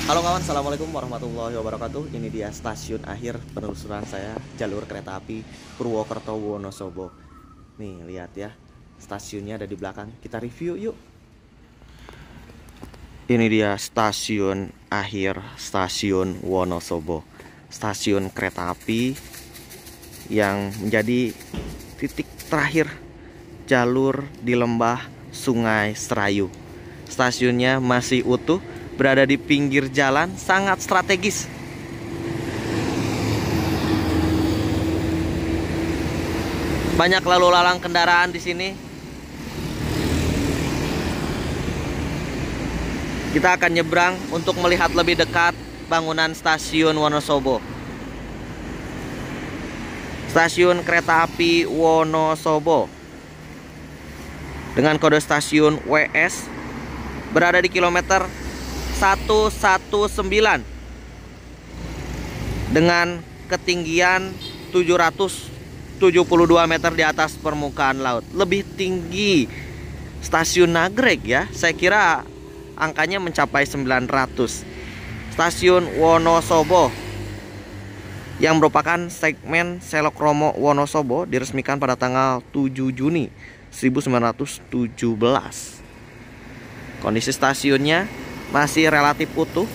Halo kawan, assalamualaikum warahmatullahi wabarakatuh. Ini dia stasiun akhir penelusuran saya jalur kereta api Purwokerto Wonosobo. Nih lihat ya, stasiunnya ada di belakang. Kita review yuk. Ini dia stasiun akhir stasiun Wonosobo, stasiun kereta api yang menjadi titik terakhir jalur di lembah Sungai Serayu. Stasiunnya masih utuh, berada di pinggir jalan, sangat strategis. Banyak lalu lalang kendaraan di sini. Kita akan nyebrang untuk melihat lebih dekat bangunan stasiun Wonosobo. Stasiun kereta api Wonosobo dengan kode stasiun WS berada di kilometer 119 dengan ketinggian 772 meter di atas permukaan laut. Lebih tinggi stasiun Nagreg ya. Saya kira angkanya mencapai 900. Stasiun Wonosobo yang merupakan segmen Selokromo Wonosobo diresmikan pada tanggal 7 Juni 1917. Kondisi stasiunnya masih relatif utuh.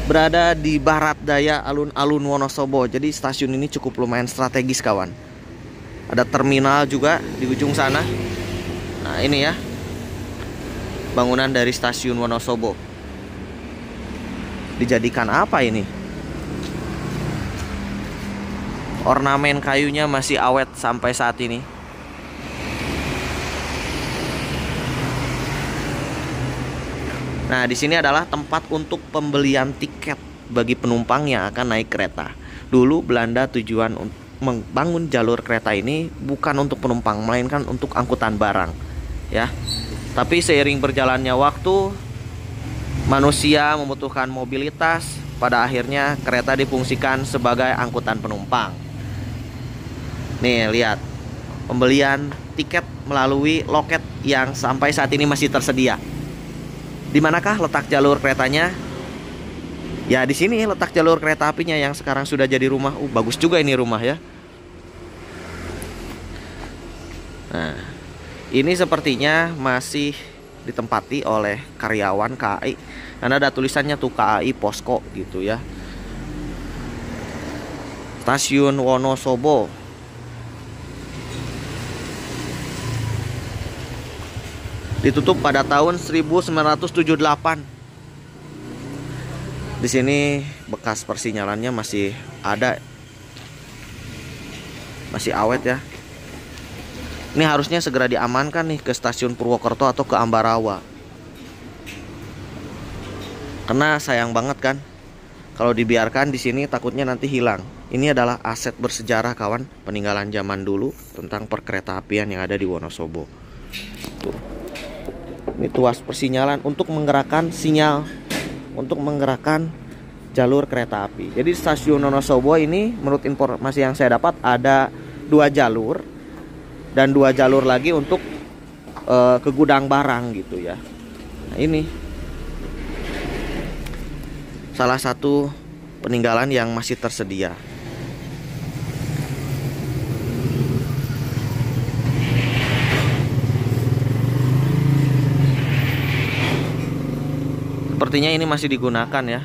Berada di barat daya alun-alun Wonosobo. Jadi stasiun ini cukup lumayan strategis kawan. Ada terminal juga di ujung sana. Nah ini ya, bangunan dari stasiun Wonosobo. Dijadikan apa ini? Ornamen kayunya masih awet sampai saat ini. Nah, di sini adalah tempat untuk pembelian tiket bagi penumpang yang akan naik kereta. Dulu Belanda tujuan membangun jalur kereta ini bukan untuk penumpang, melainkan untuk angkutan barang, ya. Tapi seiring berjalannya waktu, manusia membutuhkan mobilitas. Pada akhirnya kereta difungsikan sebagai angkutan penumpang. Nih lihat, pembelian tiket melalui loket yang sampai saat ini masih tersedia. Di manakah letak jalur keretanya? Ya di sini letak jalur kereta apinya yang sekarang sudah jadi rumah. Bagus juga ini rumah ya. Nah, ini sepertinya masih ditempati oleh karyawan KAI. Karena ada tulisannya tuh KAI Posko gitu ya. Stasiun Wonosobo. Ditutup pada tahun 1978. Di sini bekas persinyalannya masih ada. Masih awet ya. Ini harusnya segera diamankan nih ke stasiun Purwokerto atau ke Ambarawa. Karena sayang banget kan kalau dibiarkan di sini takutnya nanti hilang. Ini adalah aset bersejarah kawan, peninggalan zaman dulu tentang perkeretaapian yang ada di Wonosobo. Tuh. Ini tuas persinyalan untuk menggerakkan sinyal, untuk menggerakkan jalur kereta api. Jadi stasiun Wonosobo ini menurut informasi yang saya dapat ada 2 jalur dan 2 jalur lagi untuk ke gudang barang gitu ya. Nah ini salah satu peninggalan yang masih tersedia. Sepertinya ini masih digunakan ya.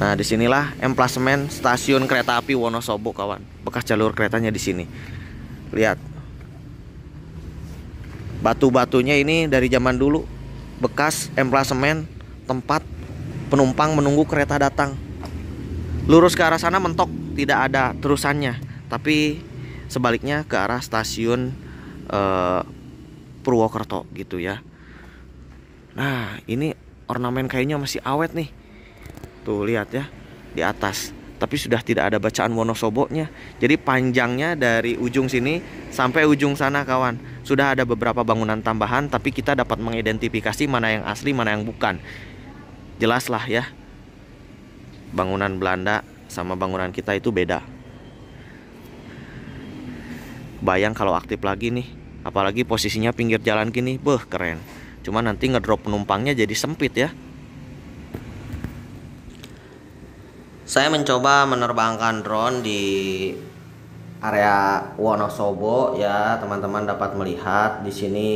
Nah, disinilah emplasemen stasiun kereta api Wonosobo kawan. Bekas jalur keretanya di sini. Lihat. Batu-batunya ini dari zaman dulu. Bekas emplasemen tempat penumpang menunggu kereta datang. Lurus ke arah sana mentok, tidak ada terusannya. Tapi sebaliknya ke arah stasiun Purwokerto gitu ya. Nah ini ornamen kayunya masih awet nih. Tuh lihat ya di atas. Tapi sudah tidak ada bacaan Wonosobonya. Jadi panjangnya dari ujung sini sampai ujung sana kawan. Sudah ada beberapa bangunan tambahan, tapi kita dapat mengidentifikasi mana yang asli, mana yang bukan. Jelas lah ya, bangunan Belanda sama bangunan kita itu beda. Bayang kalau aktif lagi nih, apalagi posisinya pinggir jalan gini, keren. Cuma nanti ngedrop penumpangnya jadi sempit ya. Saya mencoba menerbangkan drone di area Wonosobo ya, teman-teman dapat melihat di sini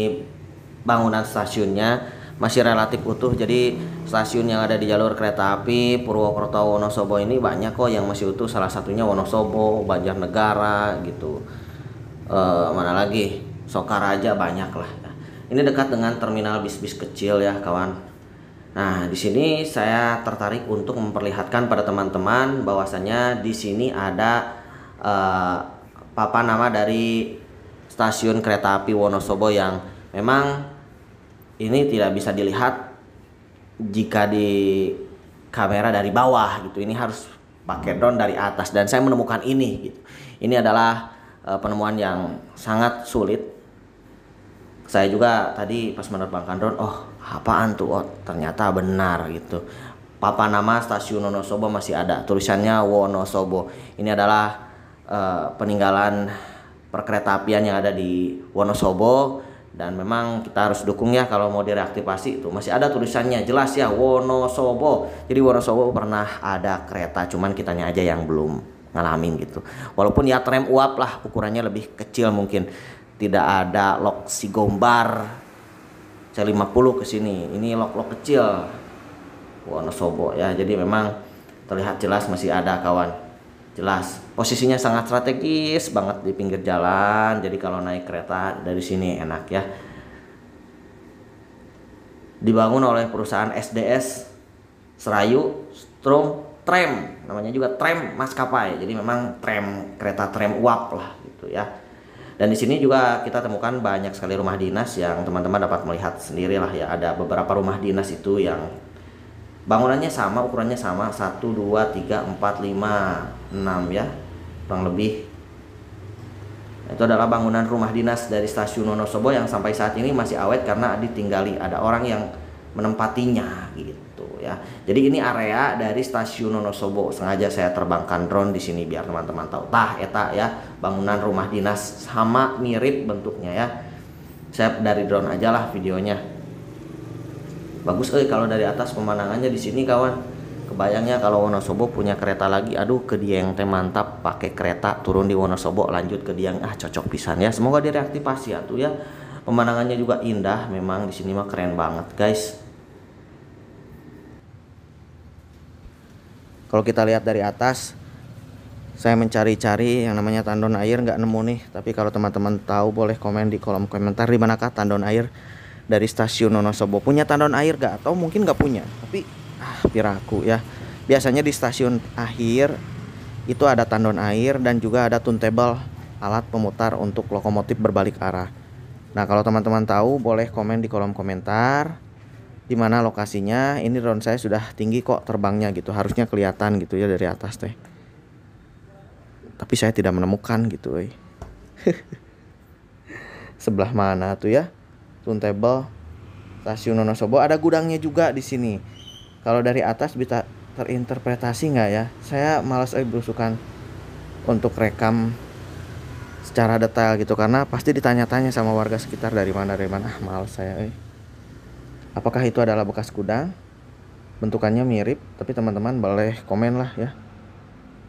bangunan stasiunnya masih relatif utuh. Jadi stasiun yang ada di jalur kereta api Purwokerto Wonosobo ini banyak kok yang masih utuh. Salah satunya Wonosobo, Banjarnegara gitu. Mana lagi? Sokaraja banyak lah. Ini dekat dengan terminal bis-bis kecil ya kawan. Nah, di sini saya tertarik untuk memperlihatkan pada teman-teman bahwasanya di sini ada papan nama dari stasiun kereta api Wonosobo yang memang ini tidak bisa dilihat jika di kamera dari bawah gitu. Ini harus pakai drone dari atas dan saya menemukan ini gitu. Ini adalah penemuan yang sangat sulit. Saya juga tadi pas menerbangkan drone, apaan tuh? Oh, ternyata benar gitu. Papan nama stasiun Wonosobo masih ada, tulisannya Wonosobo. Ini adalah peninggalan perkeretaapian yang ada di Wonosobo dan memang kita harus dukung ya kalau mau direaktivasi. Itu masih ada tulisannya jelas ya, Wonosobo. Jadi Wonosobo pernah ada kereta, cuman kitanya aja yang belum ngalamin gitu. Walaupun ya tram uap lah, ukurannya lebih kecil mungkin. Tidak ada lok Sigombar C50 ke sini. Ini lok-lok kecil Wonosobo ya. Jadi memang terlihat jelas masih ada kawan. Jelas. Posisinya sangat strategis banget di pinggir jalan. Jadi kalau naik kereta dari sini enak ya. Dibangun oleh perusahaan SDS Serayu Strom Tram. Namanya juga tram maskapai. Jadi memang tram, kereta tram uap lah gitu ya. Dan di sini juga kita temukan banyak sekali rumah dinas yang teman-teman dapat melihat sendiri lah ya. Ada beberapa rumah dinas itu yang bangunannya sama, ukurannya sama, 1, 2, 3, 4, 5, 6 ya, kurang lebih. Itu adalah bangunan rumah dinas dari stasiun Wonosobo yang sampai saat ini masih awet karena ditinggali, ada orang yang menempatinya gitu ya. Jadi ini area dari stasiun Wonosobo. Sengaja saya terbangkan drone di sini biar teman-teman tahu. Tah eta ya, bangunan rumah dinas sama mirip bentuknya ya. Saya dari drone aja lah videonya. Bagus kalau dari atas pemandangannya di sini kawan. Kebayangnya kalau Wonosobo punya kereta lagi, aduh ke Dieng teh mantap, pakai kereta turun di Wonosobo lanjut ke Dieng, cocok pisan ya. Semoga direaktivasi ya tuh ya. Pemandangannya juga indah, memang di sini mah keren banget guys. Kalau kita lihat dari atas, saya mencari-cari yang namanya tandon air, nggak nemu nih. Tapi kalau teman-teman tahu boleh komen di kolom komentar di manakah tandon air dari stasiun Wonosobo. Punya tandon air nggak? Atau mungkin nggak punya, tapi piraku ya. Biasanya di stasiun akhir itu ada tandon air dan juga ada turntable, alat pemutar untuk lokomotif berbalik arah. Nah kalau teman-teman tahu boleh komen di kolom komentar di mana lokasinya. Ini drone saya sudah tinggi kok terbangnya gitu, harusnya kelihatan gitu ya dari atas teh. Tapi saya tidak menemukan gitu. Sebelah mana tuh ya? Turntable stasiun Wonosobo, ada gudangnya juga di sini. Kalau dari atas bisa terinterpretasi nggak ya? Saya malas berusukan untuk rekam secara detail gitu karena pasti ditanya-tanya sama warga sekitar dari mana. Malas saya. Apakah itu adalah bekas gudang? Bentukannya mirip, tapi teman-teman boleh komen lah ya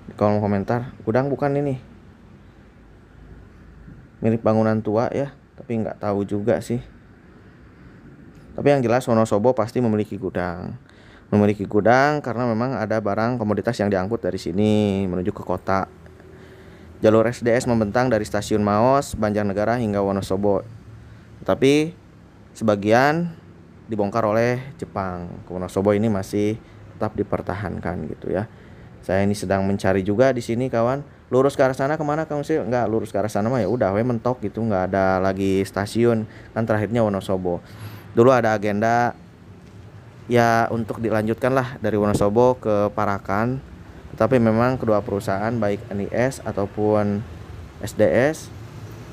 di kolom komentar. Gudang bukan ini. Mirip bangunan tua ya, tapi nggak tahu juga sih. Tapi yang jelas Wonosobo pasti memiliki gudang. Memiliki gudang karena memang ada barang komoditas yang diangkut dari sini menuju ke kota. Jalur SDS membentang dari stasiun Maos, Banjarnegara hingga Wonosobo. Tapi sebagian dibongkar oleh Jepang. Wonosobo ini masih tetap dipertahankan gitu ya. Saya ini sedang mencari juga di sini kawan. Lurus ke arah sana kemana kamu sih? Enggak, lurus ke arah sana mah ya udah mentok gitu, nggak ada lagi stasiun. Kan terakhirnya Wonosobo. Dulu ada agenda ya untuk dilanjutkan lah dari Wonosobo ke Parakan. Tetapi memang kedua perusahaan baik NIS ataupun SDS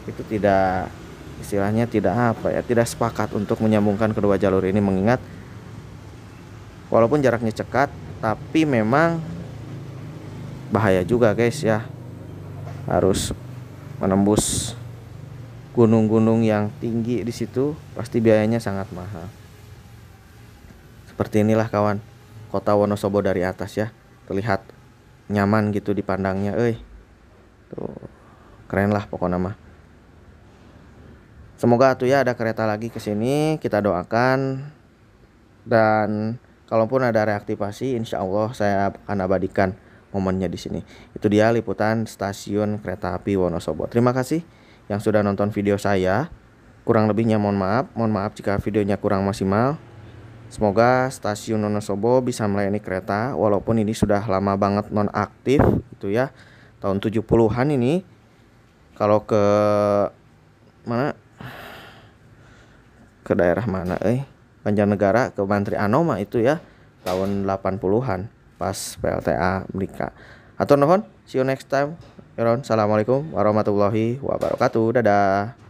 itu tidak, istilahnya tidak sepakat untuk menyambungkan kedua jalur ini, mengingat walaupun jaraknya cekat tapi memang bahaya juga guys ya, harus menembus gunung-gunung yang tinggi di situ, pasti biayanya sangat mahal. Seperti inilah kawan, kota Wonosobo dari atas ya, terlihat nyaman gitu dipandangnya, tuh keren lah pokoknya mah. Semoga tuh ya ada kereta lagi ke sini, kita doakan. Dan kalaupun ada reaktivasi, insya Allah saya akan abadikan momennya di sini. Itu dia liputan stasiun kereta api Wonosobo. Terima kasih yang sudah nonton video saya. Kurang lebihnya mohon maaf jika videonya kurang maksimal. Semoga stasiun Wonosobo bisa melayani kereta walaupun ini sudah lama banget non aktif gitu ya. Tahun 70-an ini. Kalau ke mana? Ke daerah mana Banjarnegara ke Mantri Anoma itu ya tahun 80-an pas PLTA mereka. Atur nuhun, see you next time. Assalamualaikum warahmatullahi wabarakatuh. Dadah.